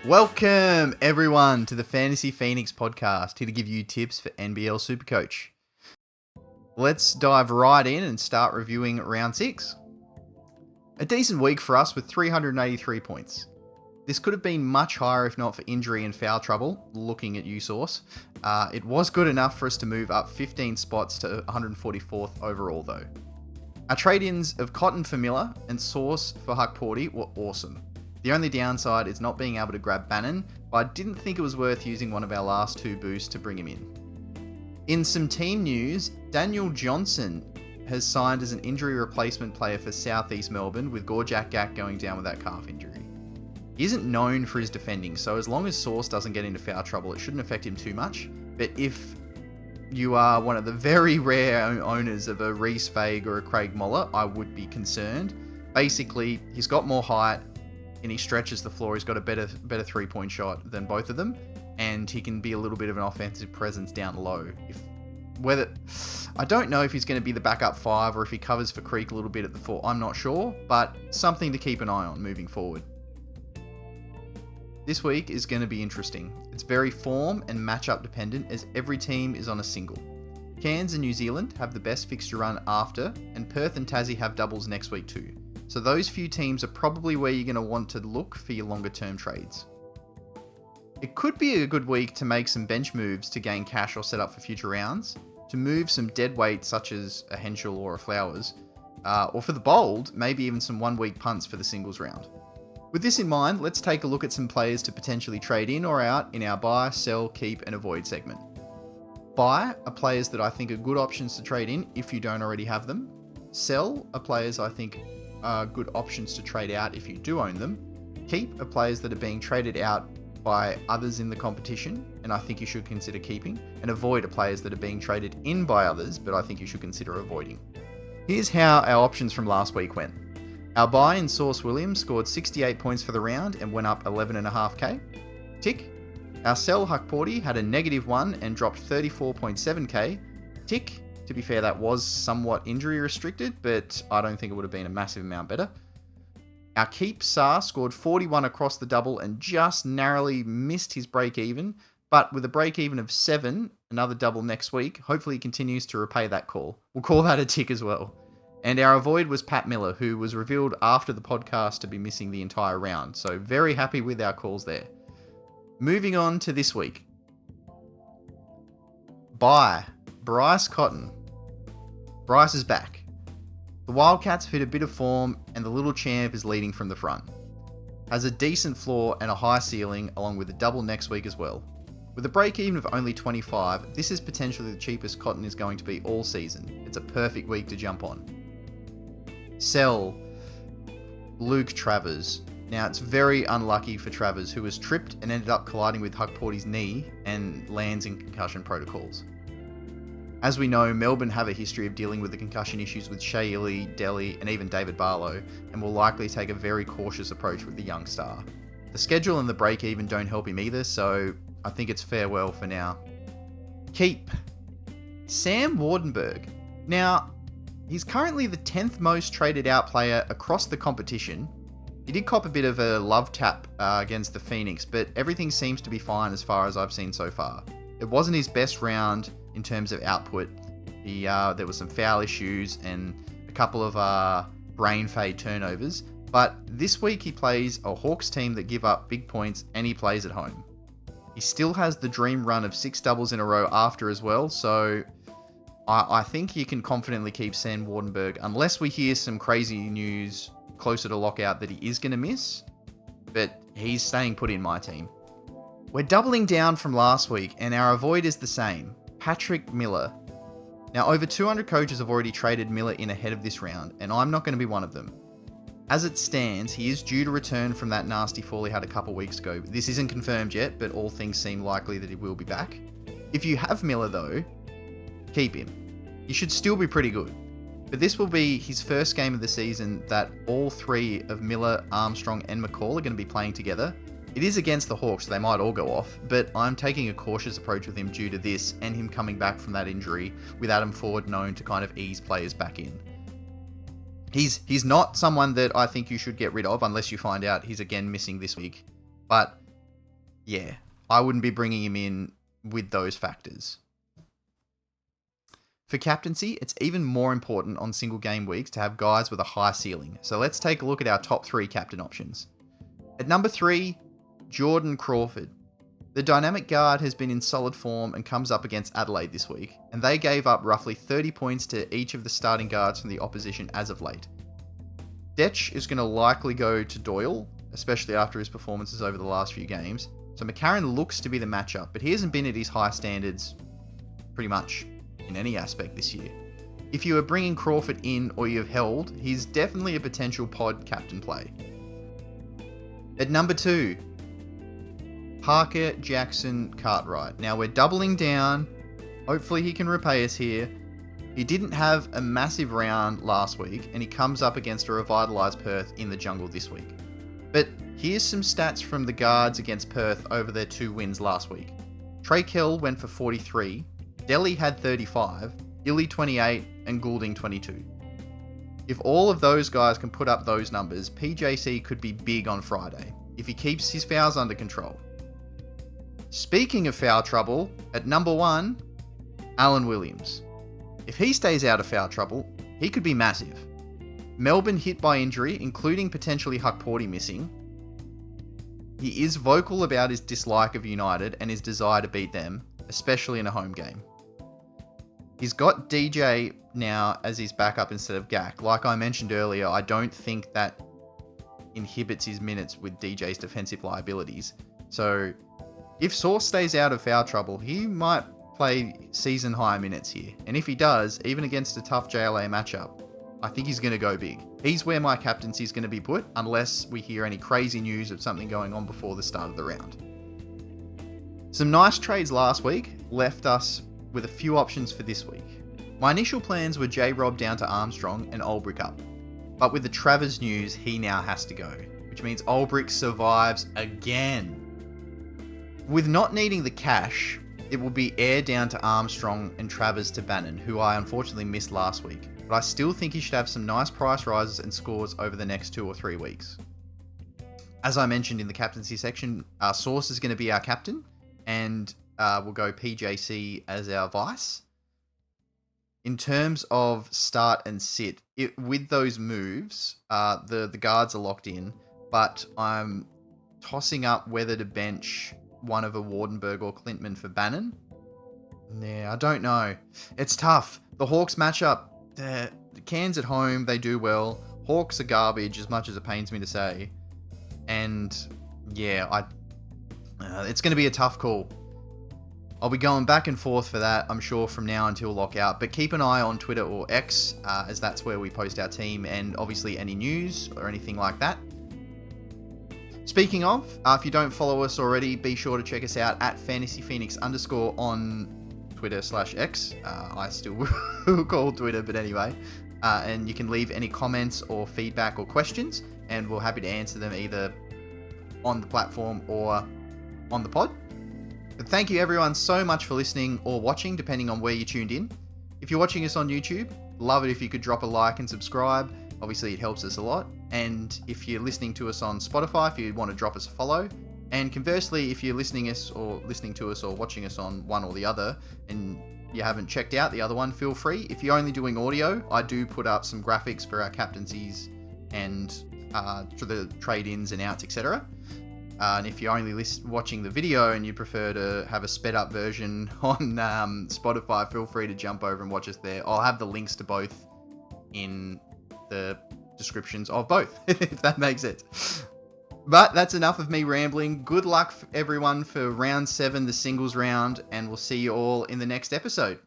Welcome, everyone, to the Fantasy Phoenix podcast, here to give you tips for NBL SuperCoach. Let's dive right in and start reviewing round 6. A decent week for us with 383 points. This could have been much higher if not for injury and foul trouble, looking at USource. It was good enough for us to move up 15 spots to 144th overall, though. Our trade-ins of Cotton for Miller and Source for Huckporty were awesome. The only downside is not being able to grab Bannon, but I didn't think it was worth using one of our last 2 boosts to bring him in. In some team news, Daniel Johnson has signed as an injury replacement player for Southeast Melbourne, with Gorjak Gak going down with that calf injury. He isn't known for his defending, so as long as Source doesn't get into foul trouble, it shouldn't affect him too much. But if you are one of the very rare owners of a Reese Fague or a Craig Moller, I would be concerned. Basically, he's got more height, and he stretches the floor. He's got a better 3-point shot than both of them, and he can be a little bit of an offensive presence down low. I don't know if he's going to be the backup 5 or if he covers for Creek a little bit at the 4. I'm not sure, but something to keep an eye on moving forward. This week is going to be interesting. It's very form and matchup dependent, as every team is on a single. Cairns and New Zealand have the best fixture run after, and Perth and Tassie have doubles next week too. So those few teams are probably where you're going to want to look for your longer term trades. It could be a good week to make some bench moves to gain cash or set up for future rounds, to move some dead weight such as a Henschel or a Flowers, or for the bold, maybe even some 1-week punts for the singles round. With this in mind, let's take a look at some players to potentially trade in or out in our buy, sell, keep and avoid segment. Buy are players that I think are good options to trade in if you don't already have them. Sell are players I think are good options to trade out if you do own them. Keep are players that are being traded out by others in the competition, and I think you should consider keeping. And avoid are players that are being traded in by others, but I think you should consider avoiding. Here's how our options from last week went. Our buy in Source Williams scored 68 points for the round and went up 11.5k. Tick. Our sell Huckporty had a -1 and dropped 34.7k. Tick. To be fair, that was somewhat injury restricted, but I don't think it would have been a massive amount better. Our keep Saar scored 41 across the double and just narrowly missed his break even, but with a break even of 7, another double next week, hopefully he continues to repay that call. We'll call that a tick as well. And our avoid was Pat Miller, who was revealed after the podcast to be missing the entire round, so very happy with our calls there. Moving on to this week. Buy Bryce Cotton. Bryce is back. The Wildcats have hit a bit of form, and the little champ is leading from the front. Has a decent floor and a high ceiling, along with a double next week as well. With a break-even of only 25, this is potentially the cheapest Cotton is going to be all season. It's a perfect week to jump on. Sell Luke Travers. Now, it's very unlucky for Travers, who was tripped and ended up colliding with Huckporty's knee and lands in concussion protocols. As we know, Melbourne have a history of dealing with the concussion issues with Shea Ili, Delhi, and even David Barlow, and will likely take a very cautious approach with the young star. The schedule and the break-even don't help him either, so I think it's farewell for now. Keep Sam Wardenberg. Now, he's currently the 10th most traded out player across the competition. He did cop a bit of a love tap against the Phoenix, but everything seems to be fine as far as I've seen so far. It wasn't his best round in terms of output. There were some foul issues and a couple of brain fade turnovers, but this week he plays a Hawks team that give up big points and he plays at home. He still has the dream run of 6 doubles in a row after as well, so I think you can confidently keep Sam Wardenberg unless we hear some crazy news closer to lockout that he is going to miss, but he's staying put in my team. We're doubling down from last week, and our avoid is the same. Patrick Miller. Now, over 200 coaches have already traded Miller in ahead of this round, and I'm not going to be one of them. As it stands, he is due to return from that nasty fall he had a couple weeks ago. This isn't confirmed yet, but all things seem likely that he will be back. If you have Miller, though, keep him. He should still be pretty good. But this will be his first game of the season that all 3 of Miller, Armstrong, and McCall are going to be playing together. It is against the Hawks, so they might all go off, but I'm taking a cautious approach with him due to this and him coming back from that injury with Adam Ford known to kind of ease players back in. He's not someone that I think you should get rid of unless you find out he's again missing this week. But yeah, I wouldn't be bringing him in with those factors. For captaincy, it's even more important on single game weeks to have guys with a high ceiling. So let's take a look at our top 3 captain options. At number 3, Jordan Crawford. The dynamic guard has been in solid form and comes up against Adelaide this week, and they gave up roughly 30 points to each of the starting guards from the opposition as of late. Detch is going to likely go to Doyle, especially after his performances over the last few games, so McCarron looks to be the matchup, but he hasn't been at his high standards pretty much in any aspect this year. If you are bringing Crawford in or you have held, he's definitely a potential pod captain play. At number 2, Parker Jackson Cartwright. Now we're doubling down. Hopefully he can repay us here. He didn't have a massive round last week, and he comes up against a revitalised Perth in the jungle this week. But here's some stats from the guards against Perth over their 2 wins last week. Trey Kell went for 43, Delhi had 35, Illy 28, and Goulding 22. If all of those guys can put up those numbers, PJC could be big on Friday, if he keeps his fouls under control. Speaking of foul trouble, at number 1, Alan Williams. If he stays out of foul trouble, he could be massive. Melbourne hit by injury, including potentially Huck Porty missing. He is vocal about his dislike of United and his desire to beat them, especially in a home game. He's got DJ now as his backup instead of Gak. Like I mentioned earlier, I don't think that inhibits his minutes with DJ's defensive liabilities. So if Sauce stays out of foul trouble, he might play season high minutes here. And if he does, even against a tough JLA matchup, I think he's going to go big. He's where my captaincy is going to be put, unless we hear any crazy news of something going on before the start of the round. Some nice trades last week left us with a few options for this week. My initial plans were J-Rob down to Armstrong and Olbrich up. But with the Travers news, he now has to go, which means Olbrich survives again. With not needing the cash, it will be Air down to Armstrong and Travers to Bannon, who I unfortunately missed last week. But I still think he should have some nice price rises and scores over the next 2 or 3 weeks. As I mentioned in the captaincy section, Sauce is going to be our captain, and we'll go PJC as our vice. In terms of start and sit, with those moves, the guards are locked in, but I'm tossing up whether to bench one of a Wardenberg or Clintman for Bannon. Yeah, I don't know. It's tough. The Hawks matchup, the Cairns at home, they do well. Hawks are garbage, as much as it pains me to say. And yeah, it's going to be a tough call. I'll be going back and forth for that, I'm sure, from now until lockout. But keep an eye on Twitter or X, as that's where we post our team and obviously any news or anything like that. Speaking of, if you don't follow us already, be sure to check us out at FantasyPhoenix_ on Twitter/X. I still call Twitter, but anyway. And you can leave any comments or feedback or questions, and we're happy to answer them either on the platform or on the pod. But thank you everyone so much for listening or watching, depending on where you tuned in. If you're watching us on YouTube, love it if you could drop a like and subscribe. Obviously, it helps us a lot. And if you're listening to us on Spotify, if you want to drop us a follow. And conversely, if you're listening to us or watching us on one or the other, and you haven't checked out the other one, feel free. If you're only doing audio, I do put up some graphics for our captaincies and for the trade-ins and outs, etc. And if you're only watching the video and you prefer to have a sped up version on Spotify, feel free to jump over and watch us there. I'll have the links to both in the descriptions of both, if that makes sense. But that's enough of me rambling. Good luck everyone for round 7, the singles round, and we'll see you all in the next episode.